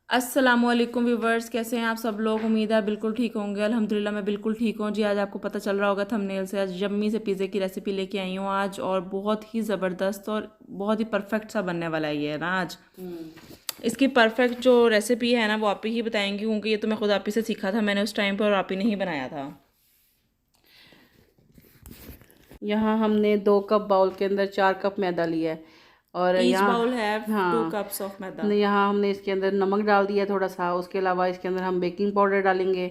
अस्सलामुअलैकुम व्यूवर्स, कैसे हैं आप सब लोग। उम्मीद है बिल्कुल ठीक होंगे। अल्हम्दुलिल्लाह मैं बिल्कुल ठीक हूँ जी। आज आपको पता चल रहा होगा थंबनेल से, आज यम्मी से पिज़्ज़े की रेसिपी लेके आई हूँ आज, और बहुत ही ज़बरदस्त और बहुत ही परफेक्ट सा बनने वाला है ये ना आज। इसकी परफेक्ट जो रेसिपी है ना वो आप ही बताएंगी, क्योंकि ये तो मैं खुद आप ही से सीखा था मैंने उस टाइम पर, और आप ही ने ही बनाया था। यहाँ हमने 2 कप बाउल के अंदर 4 कप मैदा लिया है। और ईच यहाँ बाउल हैव टू हाँ कप्स ऑफ मैदा। यहाँ हमने इसके अंदर नमक डाल दिया थोड़ा सा। उसके अलावा इसके अंदर हम बेकिंग पाउडर डालेंगे।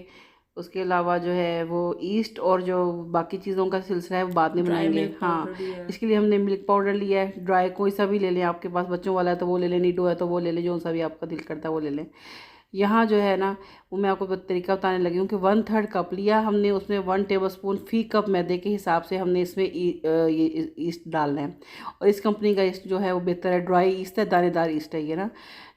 उसके अलावा जो है वो ईस्ट और जो बाकी चीज़ों का सिलसिला है वो बाद में ड्राई बनाएंगे। मिल्क हाँ, पाउडर भी है। इसके लिए हमने मिल्क पाउडर लिया है। ड्राई कोई सा भी ले लें, आपके पास बच्चों वाला है तो वो ले लें, नीडो है तो वो ले लें, जो सा भी आपका दिल करता है वो ले लें। यहाँ जो है ना वो मैं आपको तरीका बताने लगी हूँ कि 1/3 कप लिया हमने, उसमें 1 टेबल स्पून फी कप मैदे के हिसाब से हमने इसमें ये ईस्ट डालना है। और इस कंपनी का ईस्ट जो है वो बेहतर है, ड्राई ईस्ट है, दानेदार ईस्ट है ये ना।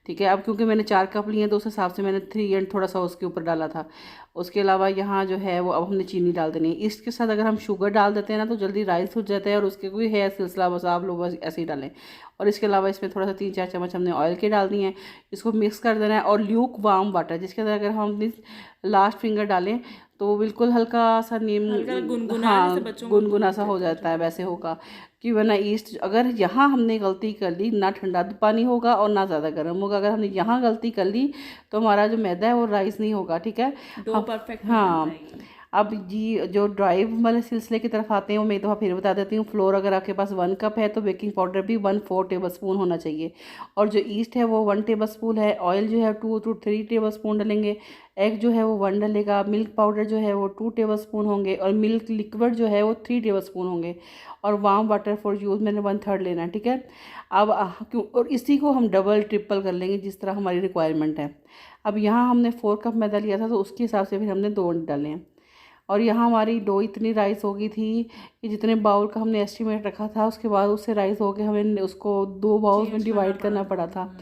ठीक है, अब क्योंकि मैंने 4 कप लिए हैं तो उस हिसाब से मैंने 3 एंड थोड़ा सा उसके ऊपर डाला था। उसके अलावा यहाँ जो है वो अब हमने चीनी डाल देनी है। इसके साथ अगर हम शुगर डाल देते हैं ना तो जल्दी राइस हो जाता है, और उसके कोई है सिलसिला, बस आप लोग बस ऐसे ही डालें। और इसके अलावा इसमें थोड़ा सा 3-4 चम्मच हमने ऑयल के डाल दिए हैं। इसको मिक्स कर देना है। और ल्यूक वार्म वाटर, जिसके अंदर अगर हम अपनी लास्ट फिंगर डालें तो वो बिल्कुल हल्का सा हल्का नीम, गुनगुना है, जैसे हाँ, बच्चों को गुनगुना दूध सा हो देते हैं जाता है, छोटे वैसे बच्चों को। होगा। कि वरना ईस्ट अगर यहाँ हमने गलती कर ली, ना ठंडा पानी होगा और ना ज़्यादा गर्म होगा। अगर हमने यहाँ गलती कर ली तो हमारा जो मैदा है वो राइस नहीं होगा। ठीक है। डो हम परफेक्ट नहीं बन हाँ, पाएगी। अब जी जो ड्राई वाले सिलसिले की तरफ आते हैं वो मैं एक दफ़ा फिर बता देती हूँ। फ्लोर अगर आपके पास 1 कप है तो बेकिंग पाउडर भी 1/4 टेबल स्पून होना चाहिए। और जो ईस्ट है वो 1 टेबल स्पून है। ऑयल जो है 2 to 3 टेबल स्पून डालेंगे। एग जो है वो 1 डलेगा। मिल्क पाउडर जो है वो 2 टेबल स्पून होंगे। और मिल्क लिक्विड जो है वो 3 टेबल स्पून होंगे। और वार्म वाटर फॉर यूज़ मैंने 1/3 लेना है। ठीक है। अब क्यों, और इसी को हम डबल ट्रिपल कर लेंगे जिस तरह हमारी रिक्वायरमेंट है। अब यहाँ हमने 4 कप मैदा लिया था तो उसके हिसाब से फिर हमने 2 डाले हैं। और यहाँ हमारी डो इतनी राइस हो गई थी कि जितने बाउल का हमने एस्टिमेट रखा था उसके बाद उससे राइस हो के हमें उसको 2 बाउल्स में चेंज करना डिवाइड पड़ा करना था। पड़ा था।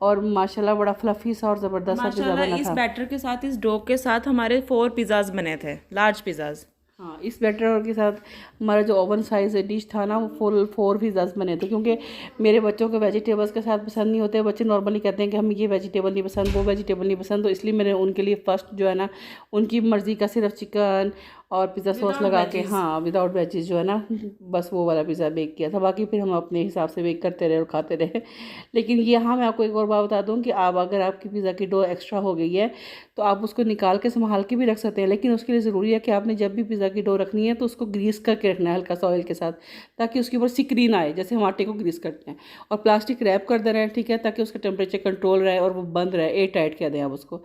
और माशाल्लाह बड़ा फ्लफ़ी सा और ज़बरदस्त सा पिज़्ज़ा माशाल्लाह बना इस था। बैटर के साथ, इस डो के साथ हमारे 4 पिज़्ज़ाज बने थे, लार्ज पिज़्ज़ाज। हाँ, इस बैटर के साथ हमारा जो ओवन साइज़ डिश था ना वो फुल 4 पिज़्ज़ाज बने थे। क्योंकि मेरे बच्चों को वेजिटेबल्स के साथ पसंद नहीं होते। बच्चे नॉर्मली कहते हैं कि हमें ये वेजिटेबल नहीं पसंद, वो वेजिटेबल नहीं पसंद, तो इसलिए मैंने उनके लिए फ़र्स्ट जो है ना उनकी मर्ज़ी का सिर्फ चिकन और पिज़्ज़ा सॉस विदाउट लगा के, वेजीज। हाँ, विदाउट वेजिस जो है ना, बस वो वाला पिज़्ज़ा बेक किया था। बाकी फिर हम अपने हिसाब से बेक करते रहे और खाते रहे। लेकिन ये, हाँ, मैं आपको एक और बात बता दूँ कि आप अगर आपकी पिज़्ज़ा की डो एक्स्ट्रा हो गई है तो आप उसको निकाल के संभाल के भी रख सकते हैं। लेकिन उसके लिए ज़रूरी है कि आपने जब भी पिज़्ज़ा की डो रखनी है तो उसको ग्रीस करके रखना है हल्का सा ऑयल के साथ, ताकि उसके ऊपर सिकरी ना आए, जैसे हम आटे को ग्रीस करते हैं। और प्लास्टिक रैप कर देना है। ठीक है, ताकि उसका टेम्परेचर कंट्रोल रहे और वो बंद रहे, एयर टाइट कह दें आप उसको।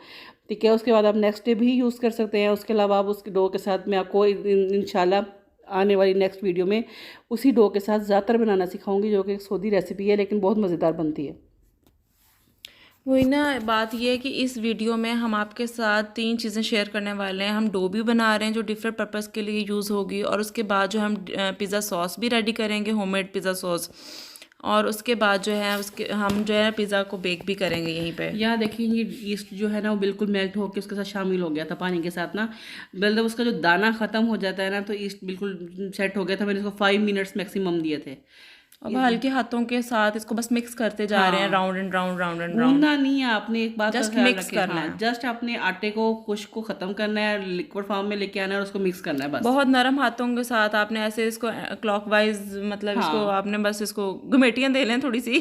ठीक है, उसके बाद आप नेक्स्ट डे भी यूज़ कर सकते हैं। उसके अलावा आप उसके डो के साथ मैं आपको इंशाल्लाह आने वाली नेक्स्ट वीडियो में उसी डो के साथ ज़्यादातर बनाना सिखाऊंगी, जो कि एक सऊदी रेसिपी है लेकिन बहुत मज़ेदार बनती है। वही ना, बात ये है कि इस वीडियो में हम आपके साथ 3 चीज़ें शेयर करने वाले हैं। हम डो भी बना रहे हैं जो डिफरेंट पर्पज़ के लिए यूज़ होगी, और उसके बाद जो हम पिज़्ज़ा सॉस भी रेडी करेंगे, होममेड पिज़्ज़ा सॉस। और उसके बाद जो है उसके हम जो है पिज़्ज़ा को बेक भी करेंगे यहीं पे। यहाँ देखिए ये ईस्ट जो है ना वो बिल्कुल मेल्ट होकर उसके साथ शामिल हो गया था पानी के साथ ना। मतलब उसका जो दाना ख़त्म हो जाता है ना तो ईस्ट बिल्कुल सेट हो गया था। मैंने इसको 5 मिनट्स मैक्सिमम दिए थे। अब ये हल्के हाथों के साथ इसको बस मिक्स करते जा रहे हैं, हाँ, round and round, round and round. गूंदना नहीं है आपने, एक बात का जस्ट ख्याल मिक्स रखें। करना हाँ, है। जस्ट आपने आटे को खुश्क को ख़त्म करना है, लिक्विड फॉर्म में लेके आना है और उसको मिक्स करना है बस। बहुत नरम हाथों के साथ आपने ऐसे इसको क्लॉकवाइज, मतलब इसको हाँ, आपने बस इसको घुमेटियां दे लें थोड़ी सी।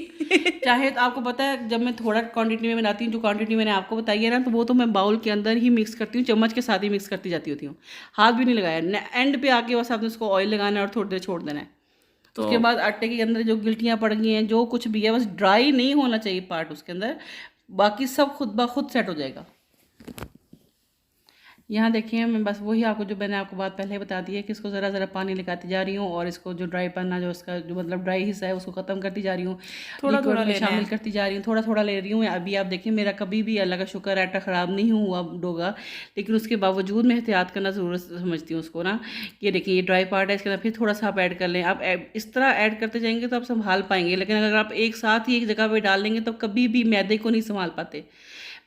चाहे तो आपको पता है जब मैं थोड़ा क्वांटिटी में बनाती हूँ, जो क्वांटिटी मैंने आपको बताई है ना, तो वो तो मैं बाउल के अंदर ही मिक्स करती हूँ, चम्मच के साथ ही मिक्स करती जाती होती हूँ। हाथ भी नहीं लगाया। एंड पे आके बस आपने उसको ऑयल लगाना है और थोड़ी देर छोड़ देना है। तो उसके बाद आटे के अंदर जो गिल्टियाँ पड़ गई हैं, जो कुछ भी है, बस ड्राई नहीं होना चाहिए पार्ट उसके अंदर, बाकी सब खुद ब खुद सेट हो जाएगा। यहाँ देखिए मैं बस वही आपको जो मैंने आपको बात पहले बता दी है कि इसको ज़रा ज़रा पानी लगाती जा रही हूँ, और इसको जो ड्राई पन्ना जो इसका जो मतलब ड्राई हिस्सा है उसको ख़त्म करती जा रही हूँ, थोड़ा लिक्विड थोड़ा में लेना शामिल है। करती जा रही हूँ, थोड़ा थोड़ा ले रही हूँ। अभी आप देखिए मेरा कभी भी अल्लाह का शुक्र आटा ख़राब नहीं हुआ डोगा, लेकिन उसके बावजूद मैं एहतियात करना ज़रूरत समझती हूँ उसको ना। ये देखिए ये ड्राई पार्ट है, इसके अंदर फिर थोड़ा सा आप ऐड कर लें। आप इस तरह ऐड करते जाएंगे तो आप संभाल पाएंगे, लेकिन अगर आप एक साथ ही एक जगह पर डाल लेंगे तो कभी भी मैदे को नहीं संभाल पाते।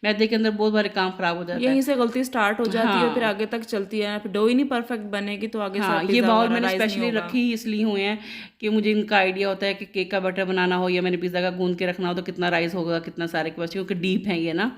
मैदे के अंदर बहुत बार काम ख़राब हो जाता यहीं है। से गलती स्टार्ट हो जाती है, फिर हाँ, आगे तक चलती है, फिर डो ही नहीं परफेक्ट बनेगी तो आगे से हाँ, ये पिज़्ज़ा बाउल वगैरह मैंने राइज नहीं स्पेशली होगा। रखे ही इसलिए हुए हैं कि मुझे इनका आइडिया होता है कि केक का बैटर बनाना हो या मैंने पिज़्ज़ा का गूंद के रखना हो तो कितना राइस होगा, कितना सारे के बस, क्योंकि डीप है ये ना।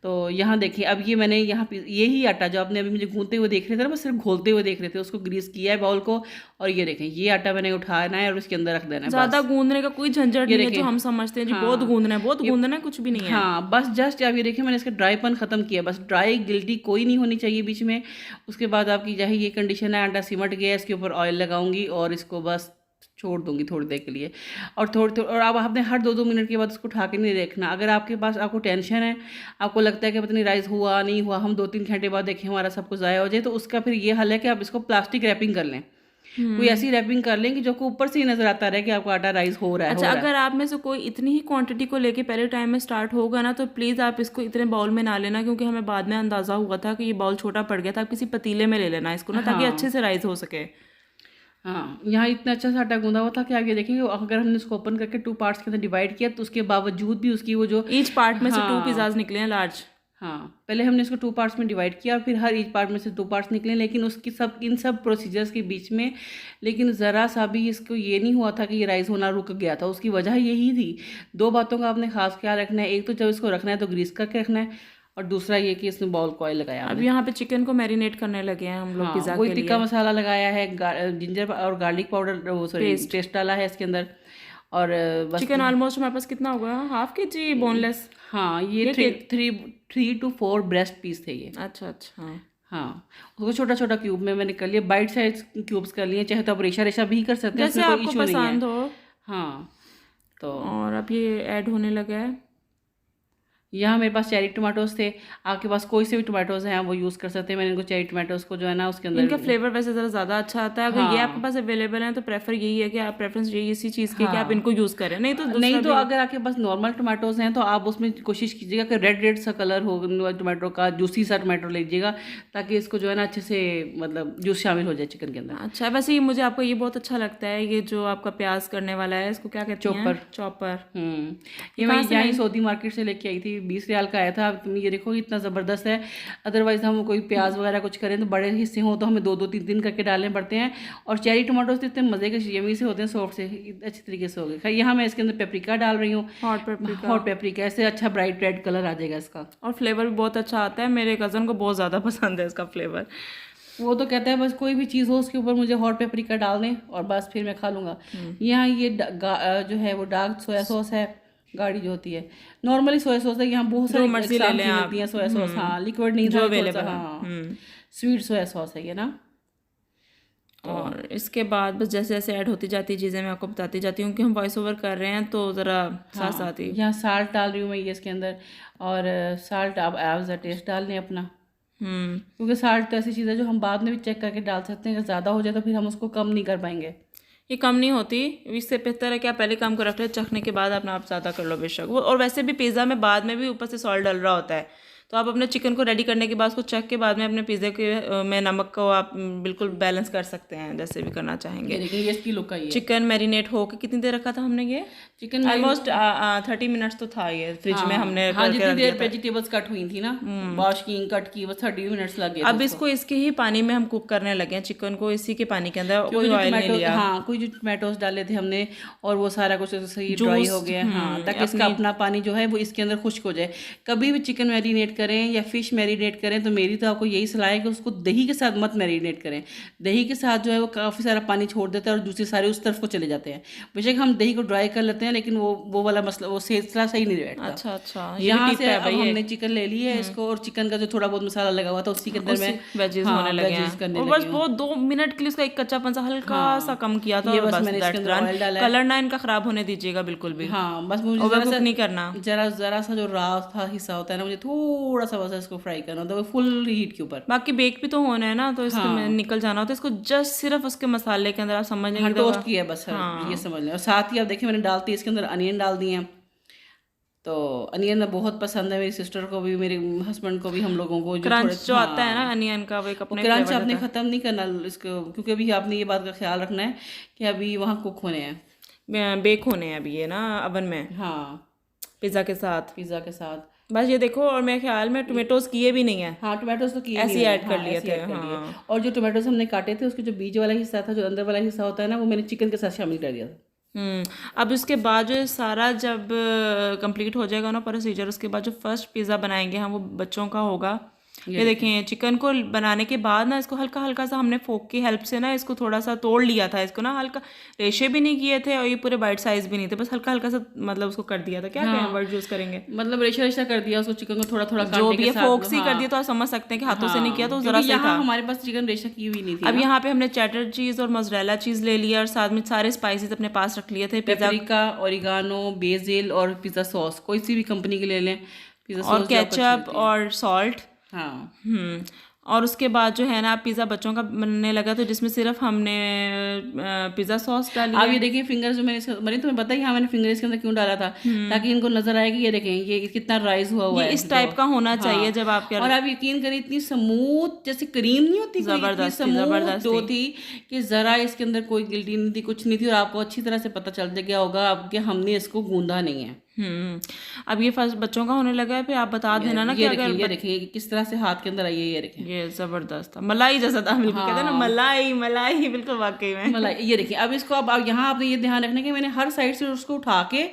तो यहाँ देखिए, अब ये मैंने यहाँ यही आटा जो आपने अभी मुझे गूंथते हुए देख रहे थे ना, बस सिर्फ घोलते हुए देख रहे थे, उसको ग्रीस किया है बाउल को। और ये देखें, ये आटा मैंने उठाना है और उसके अंदर रख देना है ज्यादा बस। गूंदने का कोई झंझट ये नहीं है जो देखें, हम समझते हैं जी, बहुत हाँ गूंदना है, बहुत ये, गूंदना है, कुछ भी नहीं है। हाँ बस जस्ट अब ये देखिए मैंने इसका ड्राईपन ख़त्म किया, बस ड्राई गिल्टी कोई नहीं होनी चाहिए बीच में। उसके बाद आपकी चाहे ये कंडीशन है, आटा सिमट गया, इसके ऊपर ऑयल लगाऊंगी और इसको बस छोड़ दूंगी थोड़ी देर के लिए। और और अब आपने हर 2-2 मिनट के बाद उसको उठा के नहीं देखना। अगर आपके पास आपको टेंशन है, आपको लगता है कि पता नहीं राइस हुआ नहीं हुआ, हम 2-3 घंटे बाद देखें हमारा सब कुछ ज़ाया हो जाए, तो उसका फिर ये हल है कि आप इसको प्लास्टिक रैपिंग कर लें। कोई ऐसी रैपिंग कर लें कि जो को ऊपर से ही नज़र आता रहे कि आपका आटा राइस हो रहा है। अच्छा, अगर आप में से कोई इतनी ही क्वांटिटी को लेके पहले टाइम में स्टार्ट होगा ना, तो प्लीज़ आप इसको इतने बाउल में ना लेना, क्योंकि हमें बाद में अंदाज़ा हुआ था कि ये बाउल छोटा पड़ गया था। आप किसी पतीले में ले लेना इसको ना, ताकि अच्छे से राइस हो सके। हाँ, यहाँ इतना अच्छा सा आटा गूंदा हुआ था कि आगे देखेंगे, अगर हमने इसको ओपन करके 2 पार्ट्स के अंदर डिवाइड किया तो उसके बावजूद भी उसकी वो जो ईच पार्ट में से 2 हाँ पिज़्ज़ाज निकले हैं लार्ज। हाँ, पहले हमने इसको 2 पार्ट्स में डिवाइड किया और फिर हर ईच पार्ट में से 2 पार्ट्स निकले, लेकिन उसकी इन सब प्रोसीजर्स के बीच में लेकिन ज़रा सा भी इसको ये नहीं हुआ था कि ये राइस होना रुक गया था। उसकी वजह यही थी, 2 बातों का आपने खास ख्याल रखना है। एक तो जब इसको रखना है तो ग्रीस करके रखना है, और दूसरा ये कि इसमें बाउल को ऑयल लगाया। अब यहाँ पे चिकन को मैरिनेट करने लगे हैं हम लोग पिज़्ज़ा के वही लिए। टिक्का मसाला लगाया है, जिंजर और गार्लिक पाउडर, वो सॉरी पेस्ट डाला है इसके अंदर। और बस चिकन ऑलमोस्ट हमारे पास कितना होगा, हाफ के जी बोनलेस। हाँ, ये 3 to 4 ब्रेस्ट पीस थे ये। अच्छा अच्छा। हाँ, उसको छोटा छोटा क्यूब में मैंने कर लिया, बाइट साइज क्यूब्स कर लिए। चाहे तो आप रेशा रेशा भी कर सकते हैं, जैसे इसमें कोई आपको इशू नहीं पसंद है। हो। हाँ, तो और अब ये ऐड होने लगा है। यहाँ मेरे पास चेरी टमाटोज थे, आपके पास कोई से भी टमाटोज हैं वो यूज़ कर सकते हैं। मैंने इनको चेरी टमाटोज को जो है ना उसके अंदर, इनका फ्लेवर वैसे ज़रा ज़्यादा अच्छा आता है। अगर ये आपके हाँ पास अवेलेबल है तो प्रेफर यही है कि आप प्रेफरेंस यही इसी चीज़ की कि आप इनको यूज़ करें, नहीं तो नहीं तो अगर आपके पास नॉर्मल टमाटोज हैं तो आप उसमें कोशिश कीजिएगा कि रेड रेड सा कलर हो टमाटो का, जूसी सा टमाटो लीजिएगा, ताकि इसको जो है ना अच्छे से मतलब जूस शामिल हो जाए चिकन के अंदर। अच्छा, वैसे ये मुझे आपका ये बहुत अच्छा लगता है, ये जो आपका प्याज करने वाला है, इसको क्या कहते हैं? चॉपर। ये मैं यहाँ सऊदी मार्केट से लेके आई थी, 20 रियाल का आया था। तुम ये देखो इतना ज़बरदस्त है। अदरवाइज हम कोई प्याज वगैरह कुछ करें तो बड़े हिस्से हो तो हमें 2-2 3-3 करके डालने पड़ते हैं। और चेरी टमाटोज तो इतने मज़े के यमी से होते हैं, सॉफ्ट से, अच्छी तरीके से हो गए। खैर यहाँ मैं इसके अंदर पेपरिका डाल रही हूँ, हॉट पेपरिका, ऐसे अच्छा ब्राइट रेड कलर आ जाएगा इसका, और फ्लेवर भी बहुत अच्छा आता है। मेरे कज़न को बहुत ज़्यादा पसंद है इसका फ्लेवर। वो तो कहता है बस कोई भी चीज़ हो उसके ऊपर मुझे हॉट पेपरिका डाल दें और बस फिर मैं खा लूँगा। यहाँ ये जो है वो डार्क सोया सॉस है, गाढ़ी जो होती है। नॉर्मली सोया सॉस है, यहाँ बहुत सारी मर्जी ले लें आप। मिलती हैं सोया सॉस। हाँ, लिक्विड नहीं जो था, अवेलेबल है। हाँ स्वीट सोया सॉस है ये ना। और इसके बाद बस जैसे जैसे ऐड होती जाती है चीज़ें मैं आपको बताती जाती हूँ कि हम वॉइस ओवर कर रहे हैं तो ज़रा साथ साथ ही। यहाँ साल्ट डाल रही हूँ मैं ये इसके अंदर, और साल्ट आप एज अ टेस्ट डाल लें अपना, क्योंकि साल्ट तो ऐसी चीज़ है जो हम बाद में भी चेक करके डाल सकते हैं। अगर ज़्यादा हो जाए तो फिर हम उसको कम नहीं कर पाएंगे। ये कम नहीं होती, इससे बेहतर है कि आप पहले कम कर रखते हैं, चखने के बाद अपना आप ज़्यादा कर लो बेशक वो। और वैसे भी पिज़्ज़ा में बाद में भी ऊपर से सॉल्ट डल रहा होता है, तो आप अपने चिकन को रेडी करने के बाद उसको चख के बाद में अपने पिज़्ज़े के में नमक को आप बिल्कुल बैलेंस कर सकते हैं, जैसे भी करना चाहेंगे। देखिए ये इसकी लुक आई है। चिकन मैरिनेट हो के कितनी देर रखा था हमने? ये चिकन ऑलमोस्ट 30 मिनट्स तो था ये फ्रिज में हमने। हाँ, जितनी देर वेजिटेबल्स कट हुई थी ना, वॉश की कट की, बस 30 मिनट्स लगे। अब इसको इसके ही पानी में हम कुक करने लगे हैं, चिकन को इसी के पानी के अंदर, कोई ऑयल नहीं लिया। हाँ, कोई जो टमाटोज डाले थे हमने और वो सारा कुछ सही ड्राई हो गया। हाँ, ताकि इसका अपना पानी जो है वो इसके अंदर खुश्क हो जाए। कभी भी चिकन मैरिनेट करें या फिश मैरिनेट करें तो मेरी तो आपको यही सलाह है कि उसको दही के साथ मत मैरिनेट करें। दही के साथ जो है वो काफ़ी सारा पानी छोड़ देता है और दूसरे सारे उस तरफ को चले जाते हैं। बेशक हम दही को ड्राई कर लेते हैं, लेकिन वो वाला मसला, वो सिलसिला सही नहीं बैठता। अच्छा अच्छा, यहाँ से अब हमने चिकन ले लिया है इसको, और चिकन का जो थोड़ा बहुत मसाला लगा हुआ था उसी के अंदर में वेजेस होने लगे हैं। और बस वो 2 मिनट के लिए उसका एक कच्चापन सा हल्का सा कम किया था, बस मैंने इसके अंदर ऑयल डाला है। कलर ना इनका खराब होने दीजिएगा बिल्कुल भी। हाँ, बस मुझे ओवर कुक नहीं करना, जरा सा जो रॉ था हिस्सा होता है ना, मुझे थोड़ा सा बस इसको फ्राई करना होता है फुल हीट के ऊपर। बाकी बेक भी तो होना है ना, तो इसके में निकल जाना होता है। इसको जस्ट सिर्फ उसके मसाले के अंदर आप समझ लेंगे टोस्ट किया है बस, ये समझ लें। और साथ ही आप देखिए मैंने डालती है इसके अंदर अनियन डाल दिए हैं। तो अनियन बहुत पसंद है मेरी सिस्टर को भी, मेरे हस्बैंड को भी, हम लोगों को। क्रंच जो आता है ना अनियन का, वो एक अपने क्रंच आपने ख़त्म नहीं करना इसको, क्योंकि अभी आपने ये बात का ख्याल रखना है कि अभी वहाँ कुक होने हैं, बेक होने हैं अभी ये ना अवन में। हाँ, पिज़्ज़ा के साथ बस ये देखो। और मेरे ख्याल में टोमेटोज किए भी नहीं है। हाँ, टोमेटोज तो किए ऐसे ऐड कर लिए थे। और जो टोमेटोज हमने काटे थे उसके जो बीज वाला हिस्सा था, जो अंदर वाला हिस्सा होता है ना, वो मैंने चिकन के साथ शामिल कर दिया था। अब इसके बाद जो सारा जब कंप्लीट हो जाएगा ना प्रोसीजर, उसके बाद जो फर्स्ट पिज़्ज़ा बनाएंगे हम वो बच्चों का होगा। ये देखें, चिकन को बनाने के बाद ना इसको हल्का हल्का सा हमने फोक की हेल्प से ना इसको थोड़ा सा तोड़ लिया था, इसको ना हल्का, रेशे भी नहीं किए थे और ये पूरे बाइट साइज भी नहीं थे, बस हल्का हल्का सा मतलब उसको कर दिया था। क्या क्या वर्ड यूज करेंगे, मतलब रेशा रेशा कर दिया उसको, चिकन को थोड़ा थोड़ा जो भी फोक सी कर दिया, तो आप समझ सकते हैं कि हाथों से नहीं किया, तो जरा सा था। हमारे पास चिकन रेशा की हुई नहीं थी। अब यहाँ पे हमने चेडर चीज और मोज़रेला चीज ले लिया और साथ में सारे स्पाइसेस अपने पास रख लिए थे, पेपरिका, ओरिगानो, बेसिल और पिज़्ज़ा सॉस, कोई सी भी कंपनी के ले लें, पिज़्ज़ा सॉस और केचप और सॉल्ट। हाँ। और उसके बाद जो है ना पिज़्ज़ा बच्चों का बनने लगा, तो जिसमें सिर्फ हमने पिज़्ज़ा सॉस डाली। अब ये देखिए फिंगर्स जो मैंने तुम्हें पता है यहाँ मैंने फिंगर इसके अंदर क्यों डाला था, ताकि इनको नजर आए कि ये देखें ये कितना राइज हुआ है, इस टाइप का होना चाहिए जब आप और आप यकीन करें इतनी स्मूथ जैसे क्रीम नहीं होती, जबरदस्त डो थी कि जरा इसके अंदर कोई गिल्टी नहीं थी, कुछ नहीं थी, और आपको अच्छी तरह से पता चल गया होगा अब कि हमने इसको गूंदा नहीं है। अब ये फर्स्ट बच्चों का होने लगा है, फिर आप बता देना ना कि अगर ये देखिए किस तरह से हाथ के अंदर आई है, ये देखिए ये जबरदस्त था, मलाई जैसा था बिल्कुल। कहते हैं ना मलाई मलाई, बिल्कुल वाकई में मलाई। ये देखिए अब इसको अब यहाँ आपने ये ध्यान रखना कि मैंने हर साइड से उसको उठा के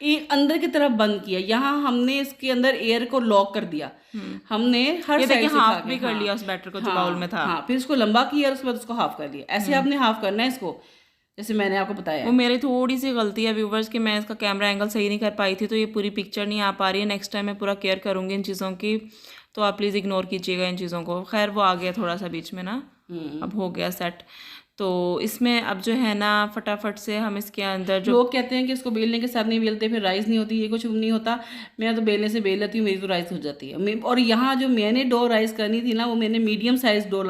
एक अंदर की तरफ बंद किया, यहाँ हमने इसके अंदर एयर को लॉक कर दिया, हमने हर साइड से हाफ भी कर लिया उस बैटर को जो बाउल में था। हाँ, फिर इसको लंबा किया और उसके बाद उसको हाफ कर लिया, ऐसे आपने हाफ करना है इसको जैसे मैंने आपको बताया। वो मेरी थोड़ी सी गलती है व्यूवर्स कि मैं इसका कैमरा एंगल सही नहीं कर पाई थी, तो ये पूरी पिक्चर नहीं आ पा रही है। नेक्स्ट टाइम मैं पूरा केयर करूँगी इन चीज़ों की, तो आप प्लीज़ इग्नोर कीजिएगा इन चीज़ों को। खैर वो आ गया थोड़ा सा बीच में ना, अब हो गया सेट। तो इसमें अब जो है ना फटाफट से हम इसके अंदर जो लोग कहते हैं कि इसको बेलने के साथ नहीं बेलते फिर राइस नहीं होती, ये कुछ नहीं होता। मैं तो बेलने से बेल लेती हूँ, मेरी तो राइस हो जाती है। और यहाँ जो मैंने डो राइस करनी थी ना, वो मैंने मीडियम साइज डो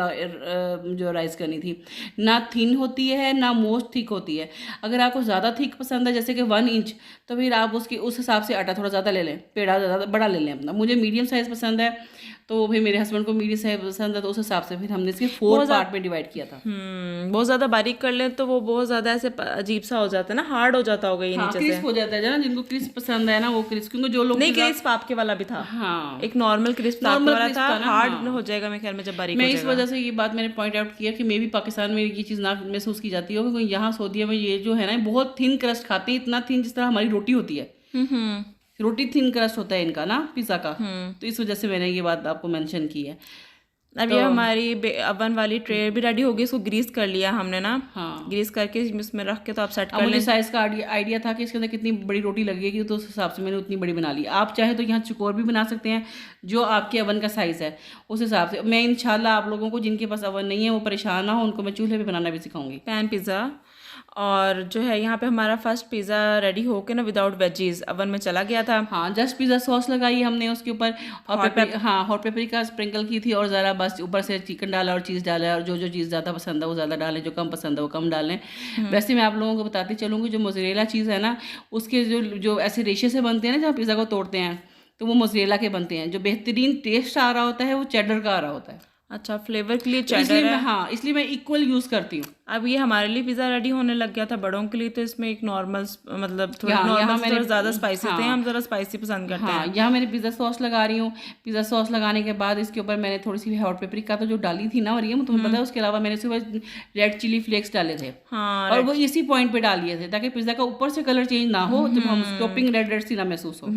जो राइस करनी थी, ना थिन होती है ना मोस्ट थिक होती है। अगर आपको ज़्यादा थिक पसंद है जैसे कि 1 इंच, तो फिर आप उस हिसाब से आटा थोड़ा ज़्यादा ले लें, पेड़ा ज़्यादा बड़ा ले लें अपना। मुझे मीडियम साइज़ पसंद है, तो फिर मेरे हस्बैंड को मीडियम साइज पसंद है, तो उस हिसाब से फिर हमने इसके 4 पार्ट में डिवाइड किया था। बहुत ज़्यादा बारीक कर लें तो वो बहुत ज़्यादा ऐसे अजीब सा हो जाता है ना, हार्ड हो जाता होगा ये नीचे से। क्रिस्प हो जाता है ना, जिनको क्रिस्प पसंद है ना वो क्रिस्प, क्योंकि जो लोग नहीं क्रिस्प आपके वाला भी था। हाँ, एक नॉर्मल क्रिस्प वाला था, हार्ड हो जाएगा मेरे ख्याल में जब बारीक हो जाएगा। मैं इस वजह से ये बात मैंने पॉइंट आउट किया कि मे भी पाकिस्तान में ये चीज़ ना महसूस की जाती हो, क्योंकि यहाँ सऊदीया में ये जो है ना बहुत थिन क्रस्ट खाते हैं, इतना थिन जिस तरह हमारी रोटी होती है। रोटी थिन क्रस्ट होता है इनका ना पिज़्ज़ा का, तो इस वजह से मैंने ये बात आपको मेंशन की है। अब ये हमारी अवन वाली ट्रे भी रेडी होगी, इसको ग्रीस कर लिया हमने ना। हाँ, ग्रीस करके इसमें रख के तो आप सेट कर लें। मुझे साइज़ का आइडिया था कि इसके अंदर कितनी बड़ी रोटी लगेगी, तो उस हिसाब से मैंने उतनी बड़ी बना ली। आप चाहे तो यहाँ चुकोर भी बना सकते हैं, जो आपके अवन का साइज़ है उस हिसाब से। मैं इंशाल्लाह आप लोगों को जिनके पास अवन नहीं है वो परेशान ना हो, उनको मैं चूल्हे पर बनाना भी सिखाऊंगी। Pan pizza. और जो है यहाँ पे हमारा फर्स्ट पिज़्ज़ा रेडी होके ना विदाउट वेजीज अवन में चला गया था। हाँ, जस्ट पिज़्ज़ा सॉस लगाई हमने उसके ऊपर, और हॉट पेपरिका स्प्रिंकल की थी, और ज़रा बस ऊपर से चिकन डाला और चीज़ डाला, और जो चीज़ ज़्यादा पसंद है वो ज़्यादा डालें, जो कम पसंद है वो कम डालें। वैसे मैं आप लोगों को बताती चलूँगी, जो मोज़रेला चीज़ है ना, उसके जो ऐसे रेशे से बनते हैं ना, जहाँ पिज़्ज़ा को तोड़ते हैं, तो वो मोज़रेला के बनते हैं। जो बेहतरीन टेस्ट आ रहा होता है वो चेडर का आ रहा होता है। अच्छा, फ्लेवर के लिए चेडर है। हाँ, इसलिए मैं इक्वल यूज़ करती हूँ। अब ये हमारे लिए पिज़्ज़ा रेडी होने लग गया था, बड़ों के लिए तो इसमें एक नॉर्मल मतलब थोड़ा ज़्यादा स्पाइसी थे, हम ज़रा स्पाइसी पसंद करते हैं। यहाँ मैंने पिज़्ज़ा सॉस लगा रही हूँ। पिज़्ज़ा सॉस लगाने के बाद इसके ऊपर मैंने थोड़ी सी हॉट पेपरिका तो जो डाली थी ना, और ये तुम्हें पता है, उसके अलावा मैंने इसके ऊपर रेड चिली फ्लेक्स डाले थे। हाँ, और वो इसी पॉइंट पे डाल लिए थे ताकि पिज़्ज़ा का ऊपर से कलर चेंज ना हो, जब हम टॉपिंग रेड रेड सी ना महसूस हो।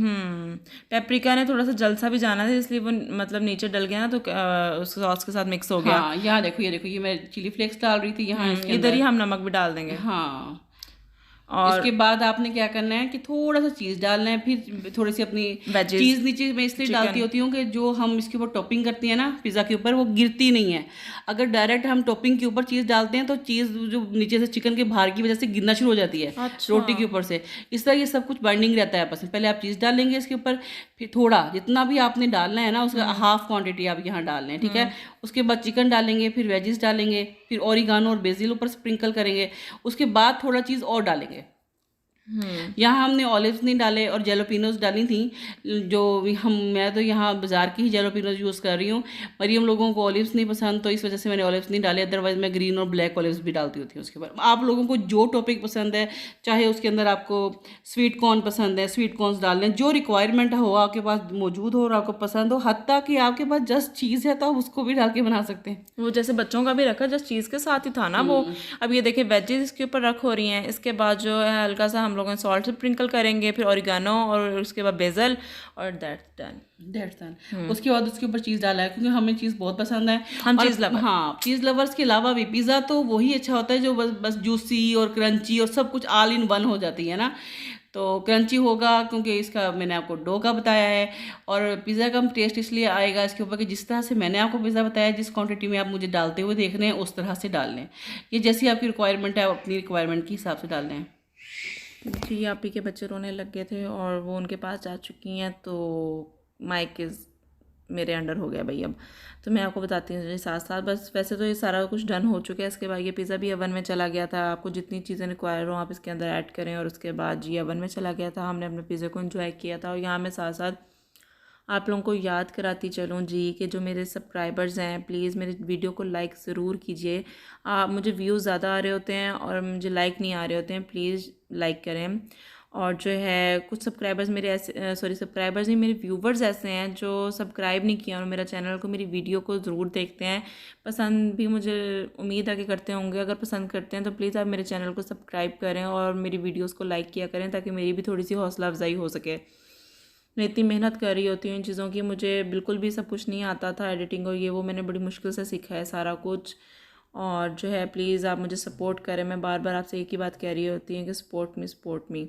पेपरिका ने थोड़ा सा जल सा भी जाना था, इसलिए वो मतलब नीचे डल गया ना, तो सॉस के साथ मिक्स हो गया। हाँ, यहाँ देखो, ये देखो, ये मैं चिली फ्लेक्स डाल रही थी यहाँ, इधर ही हम नमक भी डाल देंगे। हाँ, और इसके बाद आपने क्या करना है कि थोड़ा सा चीज़ डालना है, फिर थोड़ी सी अपनी चीज़ नीचे मैं इसलिए डालती होती हूँ कि जो हम इसके ऊपर टॉपिंग करते हैं ना पिज़्ज़ा के ऊपर, वो गिरती नहीं है। अगर डायरेक्ट हम टॉपिंग के ऊपर चीज़ डालते हैं तो चीज़ जो नीचे से चिकन के बाहर की वजह से गिरना शुरू हो जाती है। अच्छा। रोटी के ऊपर से। इस तरह ये सब कुछ बाइंडिंग रहता है आपस में। पहले आप चीज़ डालेंगे इसके ऊपर, फिर थोड़ा जितना भी आपने डालना है ना उसका हाफ क्वान्टिटी आप यहाँ डाल लें, ठीक है। उसके बाद चिकन डालेंगे, फिर वेजिस डालेंगे, फिर ओरिगानो और बेसिल ऊपर स्प्रिंकल करेंगे, उसके बाद थोड़ा चीज़ और डालेंगे। यहाँ हमने ऑलिव्स नहीं डाले और जेलोपिनोज डाली थी, जो भी मैं तो यहाँ बाज़ार की ही जेलोपिनोज यूज़ कर रही हूँ। मरियम लोगों को ऑलिव्स नहीं पसंद, तो इस वजह से मैंने ऑलिव्स नहीं डाले, अदरवाइज़ मैं ग्रीन और ब्लैक ऑलिव्स भी डालती होती हूँ उसके ऊपर। आप लोगों को जो टॉपिक पसंद है, चाहे उसके अंदर आपको स्वीट कॉर्न पसंद है, स्वीट कॉर्नस डाल लें, जो रिक्वायरमेंट हो आपके पास मौजूद हो और आपको पसंद हो, हत्ता कि आपके पास जस्ट चीज़ है तो आप उसको भी डाल के बना सकते हैं। वो जैसे बच्चों का भी रखा जस्ट चीज़ के साथ ही था ना वो। अब ये देखिए वेजेस इसके ऊपर रख हो रही हैं, इसके बाद जो है हल्का सा हम लोग सॉल्ट स्प्रिंकल करेंगे, फिर ऑरिगानो और उसके बाद बेसल, और दैट्स डन। उसके बाद उसके ऊपर चीज़ डाला है, क्योंकि हमें चीज़ बहुत पसंद है। हम और चीज़ लवर। हाँ, चीज़ लवर्स के अलावा भी पिज़्ज़ा तो वही अच्छा होता है जो बस जूसी और क्रंची और सब कुछ ऑल इन वन हो जाती है ना। तो क्रंची होगा क्योंकि इसका मैंने आपको डो का बताया है, और पिज़्ज़ा का टेस्ट इसलिए आएगा इसके ऊपर कि जिस तरह से मैंने आपको पिज़्ज़ा बताया, जिस क्वांटिटी में आप मुझे डालते हुए देख रहे हैं उस तरह से डाल लें। ये जैसी आपकी रिक्वायरमेंट है आप अपनी रिक्वायरमेंट के हिसाब से डाल लें। जी आप ही के बच्चे रोने लग गए थे और वो उनके पास जा चुकी हैं, तो माइक इज़ मेरे अंडर हो गया भाई अब। तो मैं आपको बताती हूँ जी साथ साथ, बस वैसे तो ये सारा कुछ डन हो चुका है। इसके बाद ये पिज़्ज़ा भी अवन में चला गया था। आपको जितनी चीज़ें रिक्वायर हो आप इसके अंदर ऐड करें, और उसके बाद जी अवन में चला गया था। हमने अपने पिज़्ज़ा को एंजॉय किया था। और यहाँ मैं साथ साथ आप लोगों को याद कराती चलूँ जी कि जो मेरे सब्सक्राइबर्स हैं, प्लीज़ मेरे वीडियो को लाइक ज़रूर कीजिए। मुझे व्यूज़ ज़्यादा आ रहे होते हैं और मुझे लाइक नहीं आ रहे होते हैं, प्लीज़ लाइक करें। और जो है कुछ सब्सक्राइबर्स मेरे ऐसे सब्सक्राइबर्स नहीं, मेरे व्यूवर्स ऐसे हैं जो सब्सक्राइब नहीं किया और मेरा चैनल को, मेरी वीडियो को ज़रूर देखते हैं, पसंद भी मुझे उम्मीद है कि करते होंगे। अगर पसंद करते हैं तो प्लीज़ आप मेरे चैनल को सब्सक्राइब करें और मेरी वीडियोज़ को लाइक किया करें, ताकि मेरी भी थोड़ी सी हौसला अफजाई हो सके। मैं इतनी मेहनत कर रही होती हूँ इन चीज़ों की, मुझे बिल्कुल भी सब कुछ नहीं आता था, एडिटिंग और ये वो मैंने बड़ी मुश्किल से सीखा है सारा कुछ। और जो है प्लीज़ आप मुझे सपोर्ट करें। मैं बार बार आपसे एक ही बात कह रही होती है कि सपोर्ट मी।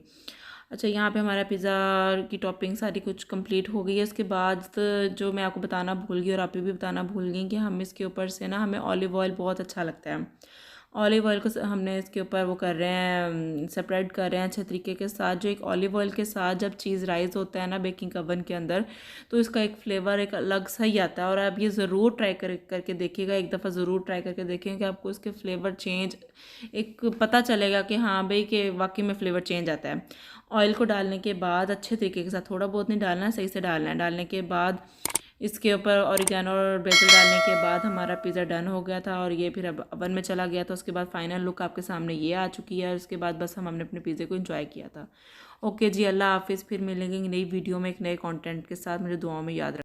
अच्छा, यहाँ पे हमारा पिज़्ज़ा की टॉपिंग सारी कुछ कंप्लीट हो गई है। इसके बाद जो मैं आपको बताना भूल गई और आप भी बताना भूल गई कि हम इसके ऊपर से ना, हमें ऑलिव ऑयल बहुत अच्छा लगता है। ऑलिव ऑयल को हमने इसके ऊपर वो कर रहे हैं, सेपरेट कर रहे हैं अच्छे तरीके के साथ। जो एक ऑलिव ऑयल के साथ जब चीज़ राइस होता है ना बेकिंग ओवन के अंदर, तो इसका एक फ्लेवर एक अलग सा ही आता है। और आप ये ज़रूर ट्राई करके देखिएगा, एक दफ़ा ज़रूर ट्राई करके देखें कि आपको इसके फ्लेवर चेंज एक पता चलेगा कि हाँ भाई कि वाकई में फ़्लेवर चेंज आता है। ऑयल को डालने के बाद अच्छे तरीके के साथ, थोड़ा बहुत नहीं डालना है, सही से डालना है। डालने के बाद इसके ऊपर ऑरिगेनो और बेसल डालने के बाद हमारा पिज़्ज़ा डन हो गया था, और ये फिर अब अवन में चला गया था। उसके बाद फाइनल लुक आपके सामने ये आ चुकी है। और उसके बाद बस हमने अपने पिज़्ज़े को एंजॉय किया था। ओके जी, अल्लाह हाफिज़। फिर मिलेंगे नई वीडियो में एक नए कंटेंट के साथ। मुझे दुआओं में याद रखें।